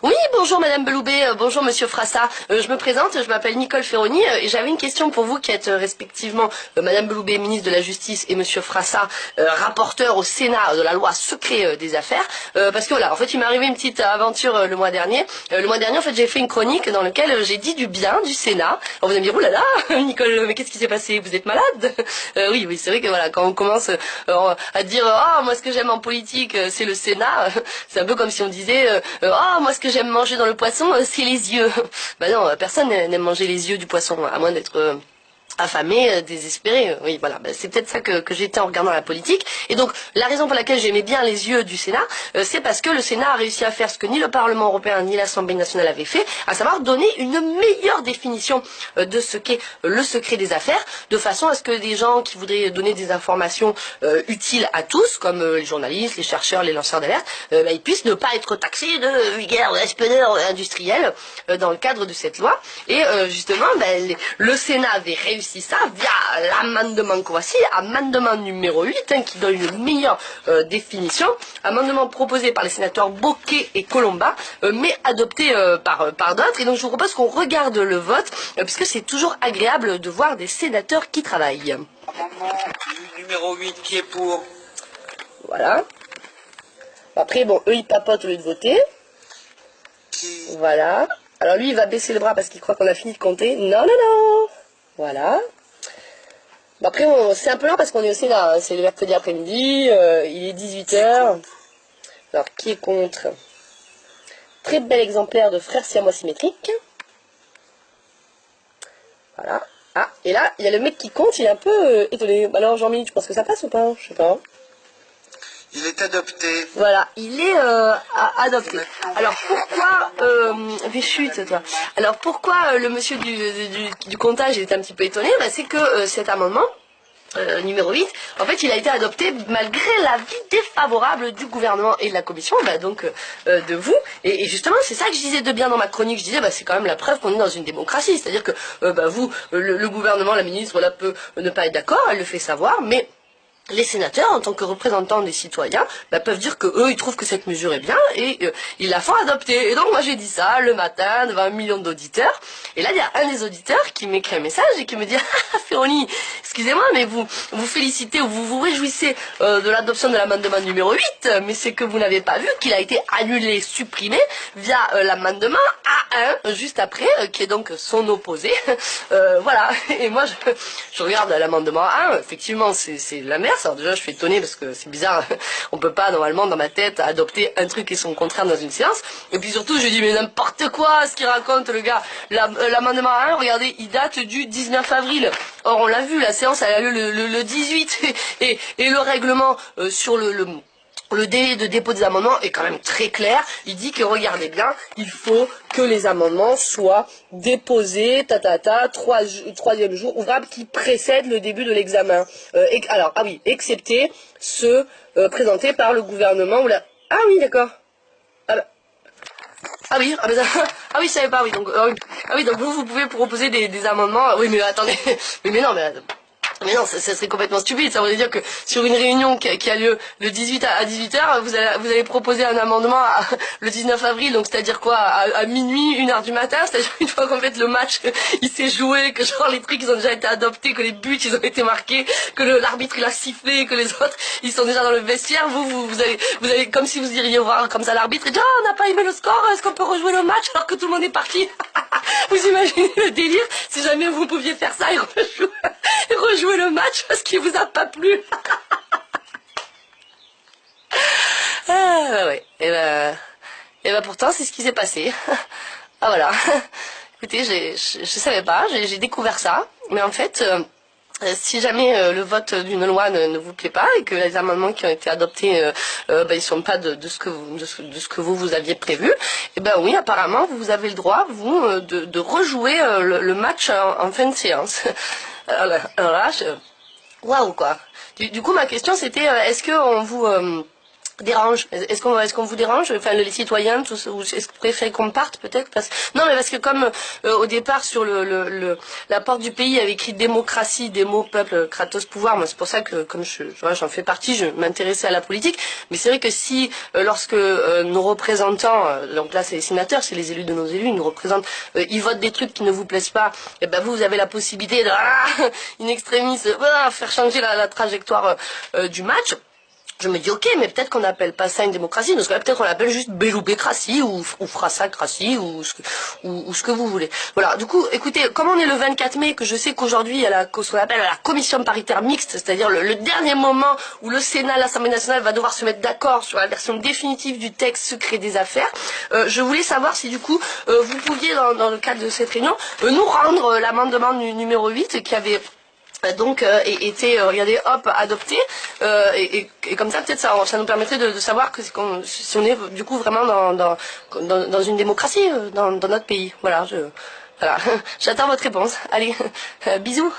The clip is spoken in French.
Oui, bonjour Madame Beloubet, bonjour Monsieur Frassa. Je me présente, je m'appelle Nicole Ferroni et j'avais une question pour vous qui êtes respectivement Madame Beloubet, ministre de la Justice, et Monsieur Frassa, rapporteur au Sénat de la loi secret des affaires. Parce que voilà, en fait, il m'est arrivé une petite aventure le mois dernier. Le mois dernier, en fait, j'ai fait une chronique dans laquelle j'ai dit du bien du Sénat. Alors vous allez me dire, oulala, Nicole, mais qu'est-ce qui s'est passé? Vous êtes malade? Oui, c'est vrai que voilà, quand on commence à dire, ah, moi ce que j'aime en politique, c'est le Sénat, c'est un peu comme si on disait, ah, moi ce que j'aime manger dans le poisson, c'est les yeux. Bah non, personne n'aime manger les yeux du poisson, à moins d'être affamé, désespéré. Oui, voilà, c'est peut-être ça que j'étais en regardant la politique. Et donc, la raison pour laquelle j'aimais bien les yeux du Sénat, c'est parce que le Sénat a réussi à faire ce que ni le Parlement européen ni l'Assemblée nationale avaient fait, à savoir donner une meilleure définition de ce qu'est le secret des affaires, de façon à ce que des gens qui voudraient donner des informations utiles à tous, comme les journalistes, les chercheurs, les lanceurs d'alerte, ils puissent ne pas être taxés de vulgaires espionneurs industriels dans le cadre de cette loi. Et justement, le Sénat avait réussi ça via l'amendement que voici, amendement numéro 8, qui donne une meilleure définition, amendement proposé par les sénateurs Bocquet et Colomba, mais adopté par d'autres. Et donc je vous propose qu'on regarde le vote, puisque c'est toujours agréable de voir des sénateurs qui travaillent. Amendement numéro 8 qui est pour. Voilà. Après, bon, eux ils papotent au lieu de voter. Voilà. Alors lui il va baisser le bras parce qu'il croit qu'on a fini de compter. Non, non, non. Voilà. Bon, après, c'est un peu lent parce qu'on est au Sénat, hein. C'est le mercredi après-midi, il est 18h. Alors, qui est contre? Très bel exemplaire de frères siamois symétriques. Voilà. Ah, et là, il y a le mec qui compte, il est un peu étonné. Alors, Jean-Mi, tu penses que ça passe ou pas? Je sais pas. Il est adopté. Voilà, il est adopté. Alors pourquoi chut, toi. Alors pourquoi le monsieur du comptage est un petit peu étonné? C'est que cet amendement numéro 8, en fait, il a été adopté malgré l'avis défavorable du gouvernement et de la commission, donc de vous. Et justement, c'est ça que je disais de bien dans ma chronique. Je disais, c'est quand même la preuve qu'on est dans une démocratie. C'est-à-dire que vous, le gouvernement, la ministre, là, peut ne pas être d'accord, elle le fait savoir, mais les sénateurs, en tant que représentants des citoyens, peuvent dire que eux, ils trouvent que cette mesure est bien et ils la font adopter. Et donc moi j'ai dit ça le matin devant 1 million d'auditeurs. Et là il y a un des auditeurs qui m'écrit un message et qui me dit ah Ferroni, excusez-moi, mais vous félicitez ou vous vous réjouissez de l'adoption de l'amendement numéro 8, mais c'est que vous n'avez pas vu qu'il a été annulé, supprimé via l'amendement A1 juste après, qui est donc son opposé. Voilà. Et moi je regarde l'amendement A1, effectivement c'est la merde. Alors déjà je suis étonnée parce que c'est bizarre, on peut pas normalement dans ma tête adopter un truc et son contraire dans une séance. Et puis surtout je dis mais n'importe quoi ce qu'il raconte le gars. L'amendement 1, regardez, il date du 19 avril. Or on l'a vu, la séance elle a lieu le 18 et le règlement sur le délai de dépôt des amendements est quand même très clair. Il dit que, regardez bien, il faut que les amendements soient déposés, troisième jour ouvrable qui précède le début de l'examen. Alors, ah oui, excepté ceux présentés par le gouvernement ou la... Ah oui, d'accord. Ah oui, je savais pas, oui. Donc, donc vous pouvez proposer des amendements. Oui, mais attendez, mais non, mais non, ça serait complètement stupide. Ça voudrait dire que sur une réunion qui a lieu le 18 à 18h, vous allez proposer un amendement le 19 avril, donc c'est-à-dire quoi, à minuit, 1h du matin, c'est-à-dire une fois qu'en fait le match il s'est joué, que genre les trucs ils ont déjà été adoptés, que les buts ils ont été marqués, que l'arbitre il a sifflé, que les autres ils sont déjà dans le vestiaire, vous allez comme si vous iriez voir comme ça l'arbitre et dire ah, on n'a pas aimé le score, est-ce qu'on peut rejouer le match alors que tout le monde est parti? Vous imaginez le délire si jamais vous pouviez faire ça et rejouer le match parce qu'il vous a pas plu. Ah ouais. Et pourtant c'est ce qui s'est passé. Ah voilà. Écoutez, je savais pas, j'ai découvert ça, mais en fait si jamais le vote d'une loi ne vous plaît pas et que les amendements qui ont été adoptés ils sont pas de ce que vous aviez prévu, et oui, apparemment vous avez le droit vous de rejouer le match en fin de séance. Alors là, waouh quoi. Du coup ma question c'était est-ce que on vous dérange. Est-ce qu'on vous dérange, enfin les citoyens, tous, ou est-ce que vous préférez qu'on parte peut-être Non, mais parce que comme au départ sur la porte du pays il y avait écrit démocratie, démo, peuple, Kratos, pouvoir. Moi c'est pour ça que comme j'en fais partie, je m'intéressais à la politique. Mais c'est vrai que si lorsque nos représentants, donc là c'est les sénateurs, c'est les élus de nos élus, ils nous représentent, ils votent des trucs qui ne vous plaisent pas, et ben vous avez la possibilité de in extremis faire changer la trajectoire du match. Je me dis ok, mais peut-être qu'on n'appelle pas ça une démocratie, parce que peut-être qu'on l'appelle juste béloubécratie ou frassacratie ou ce que vous voulez. Voilà, du coup, écoutez, comme on est le 24 mai, que je sais qu'aujourd'hui il y a ce qu'on appelle la commission paritaire mixte, c'est-à-dire le dernier moment où le Sénat, l'Assemblée nationale va devoir se mettre d'accord sur la version définitive du texte secret des affaires, je voulais savoir si du coup vous pouviez dans le cadre de cette réunion nous rendre l'amendement numéro 8 qui avait donc était regardez hop adopté et comme ça peut-être ça nous permettrait de savoir que si on est du coup vraiment dans une démocratie dans notre pays. Voilà, j'attends votre réponse. Allez, bisous.